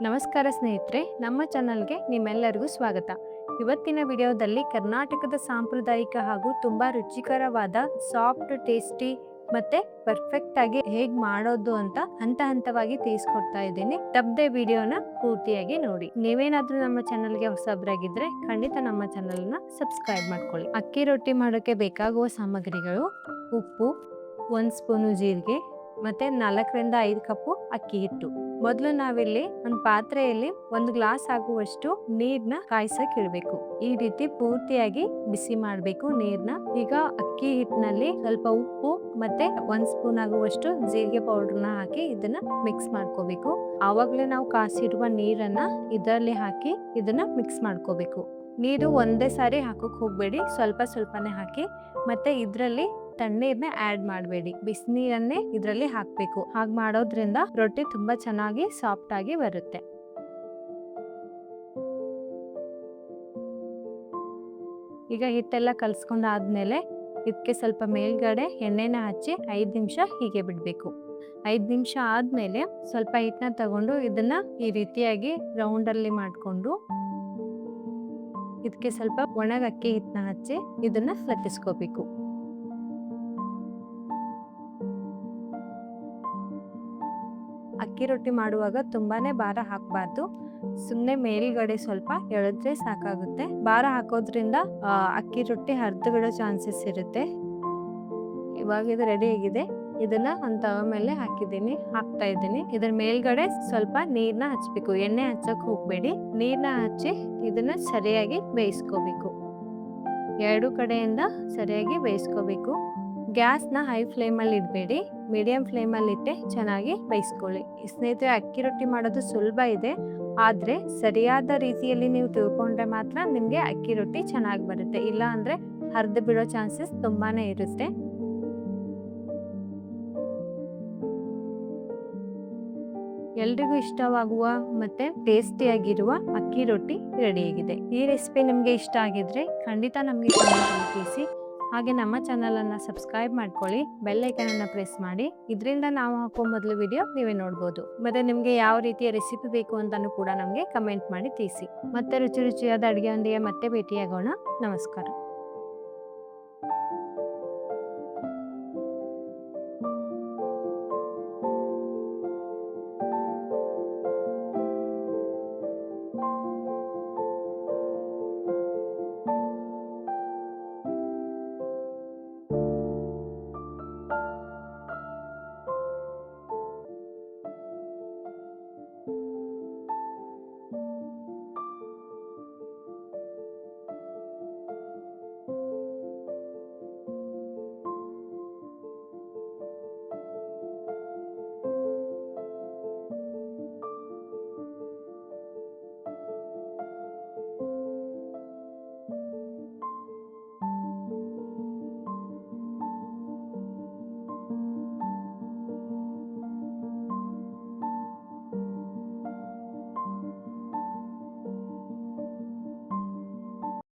ನಮಸ್ಕಾರ ಸ್ನೇಹಿತರೆ, ನಮ್ಮ ಚಾನಲ್ಗೆ ನಿಮ್ಮೆಲ್ಲರಿಗೂ ಸ್ವಾಗತ. ಇವತ್ತಿನ ವಿಡಿಯೋದಲ್ಲಿ ಕರ್ನಾಟಕದ ಸಾಂಪ್ರದಾಯಿಕ ಹಾಗೂ ತುಂಬಾ ರುಚಿಕರವಾದ ಸಾಫ್ಟ್ ಟೇಸ್ಟಿ ಮತ್ತೆ ಪರ್ಫೆಕ್ಟ್ ಆಗಿ ಹೇಗ್ ಮಾಡೋದು ಅಂತ ಹಂತವಾಗಿ ತಿಳಿಸ್ಕೊಡ್ತಾ ಇದ್ದೀನಿ. ತಪ್ಪದೆ ವಿಡಿಯೋನ ಪೂರ್ತಿಯಾಗಿ ನೋಡಿ. ನೀವೇನಾದ್ರೂ ನಮ್ಮ ಚಾನಲ್ಗೆ ಹೊಸಬ್ರಾಗಿದ್ರೆ ಖಂಡಿತ ನಮ್ಮ ಚಾನಲ್ನ ಸಬ್ಸ್ಕ್ರೈಬ್ ಮಾಡ್ಕೊಳ್ಳಿ. ಅಕ್ಕಿ ರೊಟ್ಟಿ ಮಾಡೋಕೆ ಬೇಕಾಗುವ ಸಾಮಗ್ರಿಗಳು: ಉಪ್ಪು, 1 ಸ್ಪೂನು ಜೀರಿಗೆ, ಮತ್ತೆ 4ರಿಂದ 5 ಕಪ್ಪು ಅಕ್ಕಿ ಹಿಟ್ಟು. ಮೊದಲು ನಾವಿಲ್ಲಿ ಒಂದು ಪಾತ್ರೆಯಲ್ಲಿ 1 ಗ್ಲಾಸ್ ಆಗುವಷ್ಟು ನೀರ್ನ ಕಾಯಿಸಕ್ ಇಡಬೇಕು. ಈ ರೀತಿ ಪೂರ್ತಿಯಾಗಿ ಬಿಸಿ ಮಾಡಬೇಕು ನೀರ್ನ. ಈಗ ಅಕ್ಕಿ ಹಿಟ್ಟಿನಲ್ಲಿ ಸ್ವಲ್ಪ ಉಪ್ಪು ಮತ್ತೆ 1 ಸ್ಪೂನ್ ಆಗುವಷ್ಟು ಜೀರಿಗೆ ಪೌಡರ್ನ ಹಾಕಿ ಇದನ್ನ ಮಿಕ್ಸ್ ಮಾಡ್ಕೋಬೇಕು. ಆವಾಗಲೇ ನಾವು ಕಾಸಿರುವ ನೀರನ್ನ ಇದರಲ್ಲಿ ಹಾಕಿ ಇದನ್ನ ಮಿಕ್ಸ್ ಮಾಡ್ಕೋಬೇಕು. ನೀರು ಒಂದೇ ಸಾರಿ ಹಾಕೋಕ್ ಹೋಗ್ಬೇಡಿ, ಸ್ವಲ್ಪ ಸ್ವಲ್ಪನೇ ಹಾಕಿ. ಮತ್ತೆ ಇದರಲ್ಲಿ ತಣ್ಣೀರ್ನ ಆಡ್ ಮಾಡಬೇಡಿ, ಬಿಸಿನೀರನ್ನೇ ಇದರಲ್ಲಿ ಹಾಕ್ಬೇಕು. ಹಾಗೆ ಮಾಡೋದ್ರಿಂದ ರೊಟ್ಟಿ ತುಂಬಾ ಚೆನ್ನಾಗಿ ಸಾಫ್ಟ್ ಆಗಿ ಬರುತ್ತೆ. ಈಗ ಹಿಟ್ಟೆಲ್ಲ ಕಲ್ಸ್ಕೊಂಡಾದ್ಮೇಲೆ ಇದಕ್ಕೆ ಸ್ವಲ್ಪ ಮೇಲ್ಗಡೆ ಎಣ್ಣೆನ ಹಚ್ಚಿ 5 ನಿಮಿಷ ಹೀಗೆ ಬಿಡಬೇಕು. 5 ನಿಮಿಷ ಆದ್ಮೇಲೆ ಸ್ವಲ್ಪ ಹಿಟ್ಟನ್ನ ತಗೊಂಡು ಇದನ್ನ ಈ ರೀತಿಯಾಗಿ ರೌಂಡ್ ಅಲ್ಲಿ ಮಾಡ್ಕೊಂಡು ಇದಕ್ಕೆ ಸ್ವಲ್ಪ ಒಣಗ ಅಕ್ಕಿ ಹಿಟ್ಟನ್ನ ಹಚ್ಚಿ ಇದನ್ನ ಲಟ್ಟಿಸ್ಕೋಬೇಕು. ಅಕ್ಕಿ ರೊಟ್ಟಿ ಮಾಡುವಾಗ ತುಂಬಾನೇ ಭಾರ ಹಾಕಬಾರ್ದು, ಸುಮ್ಮನೆ ಮೇಲ್ಗಡೆ ಸ್ವಲ್ಪ ಎಳೆದ್ರೆ ಸಾಕಾಗುತ್ತೆ. ಭಾರ ಹಾಕೋದ್ರಿಂದ ಅಕ್ಕಿ ರೊಟ್ಟಿ ಹರಿದು ಬಿಡೋ ಚಾನ್ಸಸ್ ಇರುತ್ತೆ. ಇವಾಗ ಇದು ರೆಡಿ ಆಗಿದೆ. ಇದನ್ನ ಒಂದು ತವ ಮೇಲೆ ಹಾಕ್ತಾ ಇದ್ದೀನಿ. ಇದ್ರ ಮೇಲ್ಗಡೆ ಸ್ವಲ್ಪ ನೀರ್ನ ಹಚ್ಬೇಕು, ಎಣ್ಣೆ ಹಚ್ಚಕ್ ಹೋಗ್ಬೇಡಿ. ನೀರ್ನ ಹಚ್ಚಿ ಇದನ್ನ ಸರಿಯಾಗಿ ಬೇಯಿಸ್ಕೋಬೇಕು. 2 ಕಡೆಯಿಂದ ಸರಿಯಾಗಿ ಬೇಯಿಸ್ಕೋಬೇಕು. ಗ್ಯಾಸ್ನ ಹೈ ಫ್ಲೇಮಲ್ಲಿ ಇಡಬೇಡಿ, ಮೀಡಿಯಂ ಫ್ಲೇಮಲ್ಲಿ ಇಟ್ಟೆ ಚೆನ್ನಾಗಿ ಬೇಯಿಸ್ಕೊಳ್ಳಿ. ಸ್ನೇಹಿತರೆ, ಅಕ್ಕಿ ರೊಟ್ಟಿ ಮಾಡೋದು ಸುಲಭ ಇದೆ, ಆದರೆ ಸರಿಯಾದ ರೀತಿಯಲ್ಲಿ ನೀವು ತಿಳ್ಕೊಂಡ್ರೆ ಮಾತ್ರ ನಿಮಗೆ ಅಕ್ಕಿ ರೊಟ್ಟಿ ಚೆನ್ನಾಗಿ ಬರುತ್ತೆ. ಇಲ್ಲ ಅಂದರೆ ಹರಿದು ಬಿಡೋ ಚಾನ್ಸಸ್ ತುಂಬಾನೇ ಇರುತ್ತೆ. ಎಲ್ರಿಗೂ ಇಷ್ಟವಾಗುವ ಮತ್ತೆ ಟೇಸ್ಟಿಯಾಗಿರುವ ಅಕ್ಕಿ ರೊಟ್ಟಿ ರೆಡಿಯಾಗಿದೆ. ಈ ರೆಸಿಪಿ ನಿಮಗೆ ಇಷ್ಟ ಆಗಿದ್ರೆ ಖಂಡಿತ ನಮಗೆ ಕಮೆಂಟ್ ತಿಳಿಸಿ. ಹಾಗೆ ನಮ್ಮ ಚಾನಲನ್ನು ಸಬ್ಸ್ಕ್ರೈಬ್ ಮಾಡ್ಕೊಳ್ಳಿ, ಬೆಲ್ ಐಕನನ್ನು ಪ್ರೆಸ್ ಮಾಡಿ. ಇದರಿಂದ ನಾವು ಹಾಕೋ ಮೊದಲು ವಿಡಿಯೋ ನೀವೇ ನೋಡ್ಬೋದು. ಮತ್ತೆ ನಿಮಗೆ ಯಾವ ರೀತಿಯ ರೆಸಿಪಿ ಬೇಕು ಅಂತಲೂ ಕೂಡ ನಮಗೆ ಕಮೆಂಟ್ ಮಾಡಿ ತಿಳಿಸಿ. ಮತ್ತೆ ರುಚಿಯಾದ ಅಡುಗೆಯೊಂದಿಗೆ ಮತ್ತೆ ಭೇಟಿಯಾಗೋಣ. ನಮಸ್ಕಾರ.